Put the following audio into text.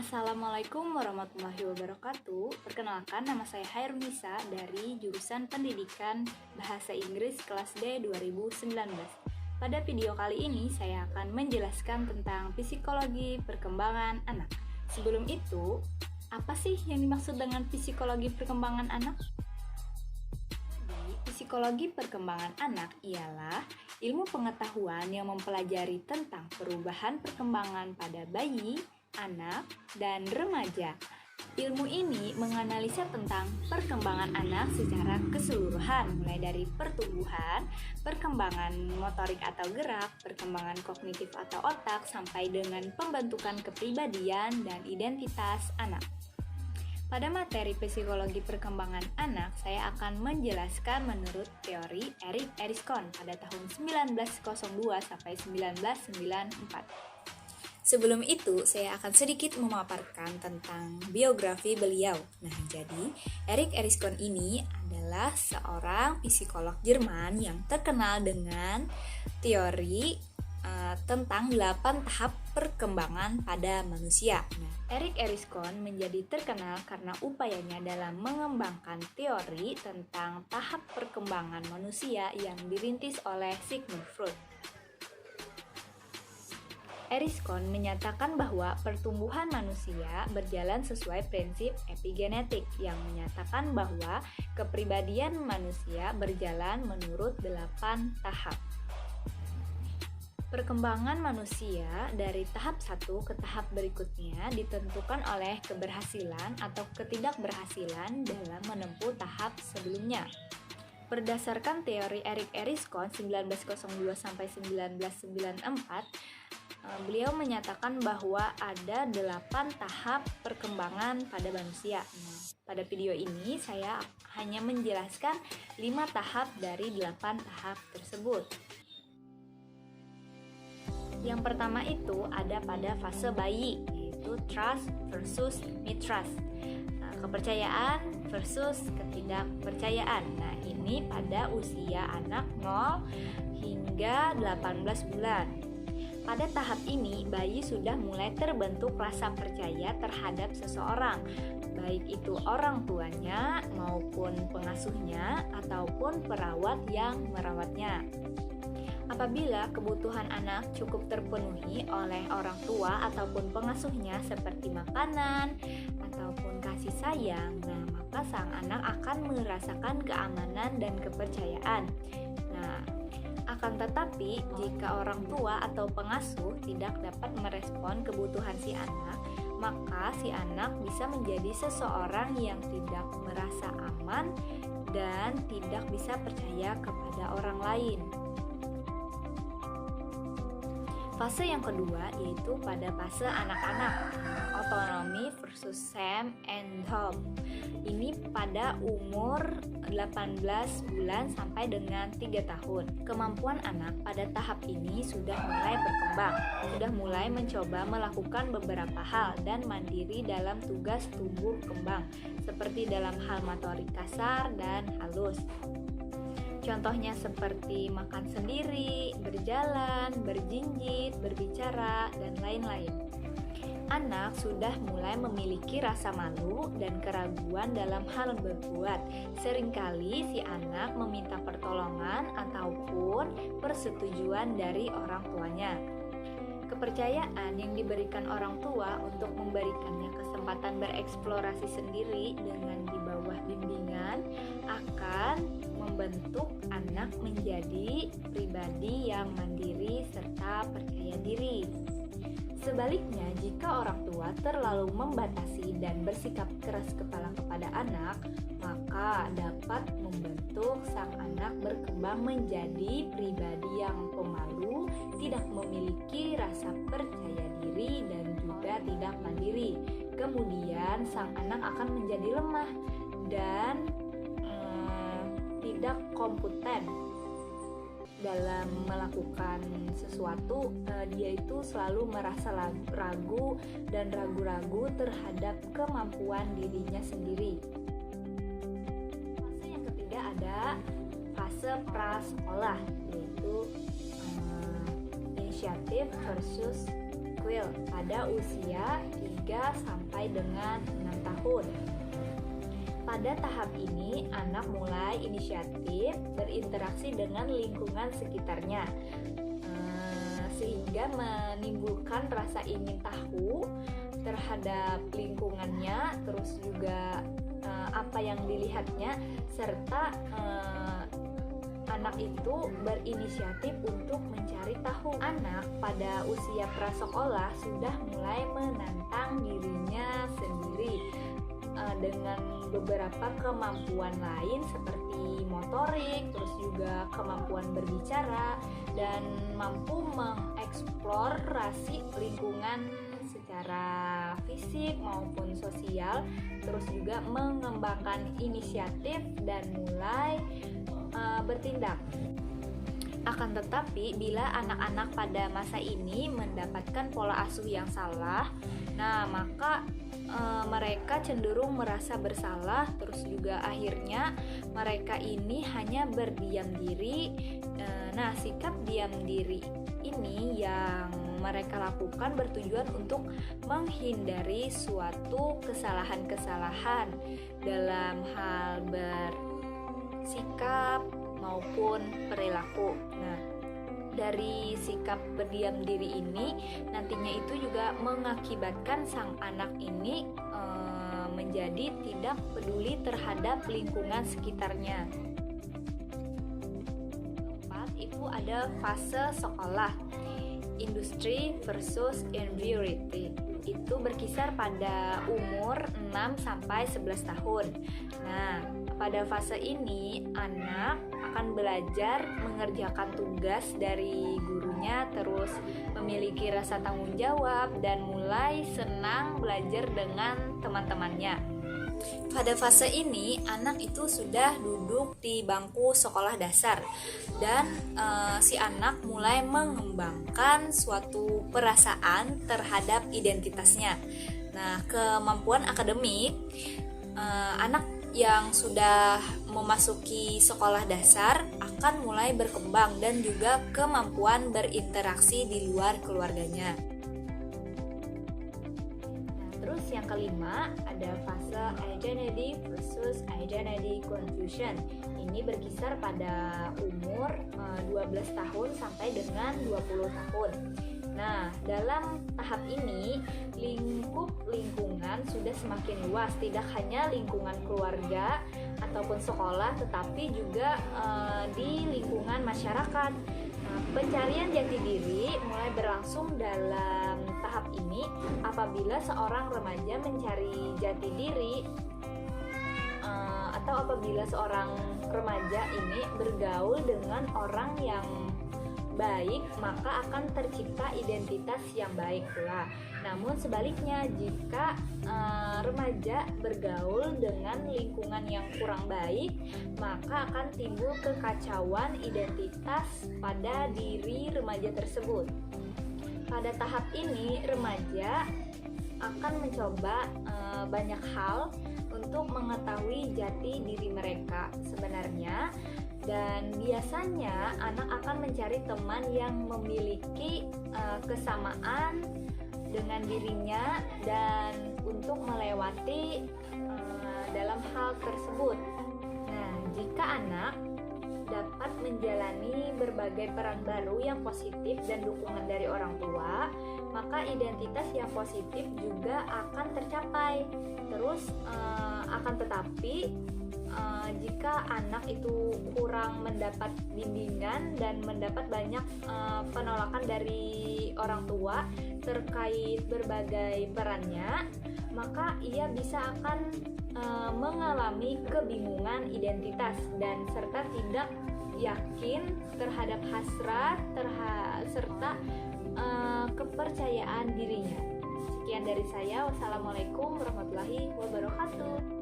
Assalamualaikum warahmatullahi wabarakatuh. Perkenalkan, nama saya Hairunisa dari jurusan Pendidikan Bahasa Inggris kelas D 2019. Pada video kali ini saya akan menjelaskan tentang psikologi perkembangan anak. Sebelum itu, apa sih yang dimaksud dengan psikologi perkembangan anak? Psikologi perkembangan anak ialah ilmu pengetahuan yang mempelajari tentang perubahan perkembangan pada bayi, anak, dan remaja. Ilmu ini menganalisa tentang perkembangan anak secara keseluruhan, mulai dari pertumbuhan, perkembangan motorik atau gerak, perkembangan kognitif atau otak, sampai dengan pembentukan kepribadian dan identitas anak. Pada materi psikologi perkembangan anak, saya akan menjelaskan menurut teori Erik Erikson pada tahun 1902 sampai 1994. Sebelum itu, saya akan sedikit memaparkan tentang biografi beliau. Nah, jadi Erik Erikson ini adalah seorang psikolog Jerman yang terkenal dengan teori tentang 8 tahap perkembangan pada manusia. Nah, Erik Erikson menjadi terkenal karena upayanya dalam mengembangkan teori tentang tahap perkembangan manusia yang dirintis oleh Sigmund Freud. Erikson menyatakan bahwa pertumbuhan manusia berjalan sesuai prinsip epigenetik yang menyatakan bahwa kepribadian manusia berjalan menurut 8 tahap. Perkembangan manusia dari tahap satu ke tahap berikutnya ditentukan oleh keberhasilan atau ketidakberhasilan dalam menempuh tahap sebelumnya. Berdasarkan teori Erik Erikson 1902 sampai 1994, beliau menyatakan bahwa ada 8 tahap perkembangan pada manusia. Nah, pada video ini saya hanya menjelaskan 5 tahap dari 8 tahap tersebut. Yang pertama itu ada pada fase bayi, yaitu trust versus mistrust. Kepercayaan versus ketidakpercayaan. Nah, ini pada usia anak 0 hingga 18 bulan. Pada tahap ini, bayi sudah mulai terbentuk rasa percaya terhadap seseorang, baik itu orang tuanya maupun pengasuhnya ataupun perawat yang merawatnya. Apabila kebutuhan anak cukup terpenuhi oleh orang tua ataupun pengasuhnya seperti makanan ataupun kasih sayang, nah maka sang anak akan merasakan keamanan dan kepercayaan. Nah, akan tetapi jika orang tua atau pengasuh tidak dapat merespon kebutuhan si anak, maka si anak bisa menjadi seseorang yang tidak merasa aman dan tidak bisa percaya kepada orang lain. Fase yang kedua yaitu pada fase anak-anak, otonomi versus shame and home. Ini pada umur 18 bulan sampai dengan 3 tahun. Kemampuan anak pada tahap ini sudah mulai berkembang, sudah mulai mencoba melakukan beberapa hal dan mandiri dalam tugas tumbuh kembang, seperti dalam hal motorik kasar dan halus. Contohnya seperti makan sendiri, berjalan, berjinjit, berbicara, dan lain-lain. Anak sudah mulai memiliki rasa malu dan keraguan dalam hal berbuat. Seringkali si anak meminta pertolongan ataupun persetujuan dari orang tuanya. Kepercayaan yang diberikan orang tua untuk memberikannya kesempatan bereksplorasi sendiri dengan di bawah bimbingan akan membentuk anak menjadi pribadi yang mandiri serta percaya diri. Sebaliknya, jika orang tua terlalu membatasi dan bersikap keras kepala kepada anak, maka dapat membentuk sang anak berkembang menjadi pribadi yang pemalu, tidak memiliki rasa percaya diri dan juga tidak mandiri. Kemudian sang anak akan menjadi lemah dan tidak kompeten dalam melakukan sesuatu. Dia itu selalu merasa ragu dan ragu-ragu terhadap kemampuan dirinya sendiri. Fase yang ketiga ada fase prasekolah, yaitu inisiatif versus tampil pada usia 3 sampai dengan 6 tahun. Pada tahap ini, anak mulai inisiatif berinteraksi dengan lingkungan sekitarnya, sehingga menimbulkan rasa ingin tahu terhadap lingkungannya, terus juga apa yang dilihatnya, serta anak itu berinisiatif untuk mencari tahu. Anak pada usia prasekolah sudah mulai menantang dirinya sendiri dengan beberapa kemampuan lain seperti motorik, terus juga kemampuan berbicara, dan mampu mengeksplorasi lingkungan secara fisik maupun sosial, terus juga mengembangkan inisiatif dan mulai bertindak. Akan tetapi, bila anak-anak pada masa ini mendapatkan pola asuh yang salah, maka mereka cenderung merasa bersalah, terus juga akhirnya mereka ini hanya berdiam diri. Sikap diam diri ini yang mereka lakukan bertujuan untuk menghindari suatu kesalahan-kesalahan dalam hal bersikap maupun perilaku. Dari sikap berdiam diri ini nantinya itu juga mengakibatkan sang anak ini menjadi tidak peduli terhadap lingkungan sekitarnya. Keempat, itu ada fase sekolah, industry versus environment. Itu berkisar pada umur 6 sampai 11 tahun. Pada fase ini anak akan belajar mengerjakan tugas dari gurunya, terus memiliki rasa tanggung jawab dan mulai senang belajar dengan teman-temannya. Pada fase ini anak itu sudah duduk di bangku sekolah dasar dan si anak mulai mengembangkan suatu perasaan terhadap identitasnya. Kemampuan akademik anak yang sudah memasuki sekolah dasar akan mulai berkembang dan juga kemampuan berinteraksi di luar keluarganya. Terus yang kelima ada fase identity versus identity confusion. Ini berkisar pada umur 12 tahun sampai dengan 20 tahun. Dalam tahap ini lingkup lingkungan sudah semakin luas, tidak hanya lingkungan keluarga ataupun sekolah, tetapi juga di lingkungan masyarakat. Pencarian jati diri mulai berlangsung dalam tahap ini apabila seorang remaja mencari jati diri atau apabila seorang remaja ini bergaul dengan orang yang baik, maka akan tercipta identitas yang baik pula. Namun sebaliknya, jika remaja bergaul dengan lingkungan yang kurang baik, maka akan timbul kekacauan identitas pada diri remaja tersebut. Pada tahap ini, remaja akan mencoba banyak hal untuk mengetahui jati diri mereka sebenarnya. Dan biasanya anak akan mencari teman yang memiliki kesamaan dengan dirinya dan untuk melewati dalam hal tersebut. Jika anak dapat menjalani berbagai peran baru yang positif dan dukungan dari orang tua, maka identitas yang positif juga akan tercapai. Terus akan tetapi jika anak itu kurang mendapat bimbingan dan mendapat banyak penolakan dari orang tua terkait berbagai perannya, maka ia bisa akan mengalami kebingungan identitas dan serta tidak yakin terhadap hasrat serta kepercayaan dirinya. Sekian dari saya. Wassalamualaikum warahmatullahi wabarakatuh.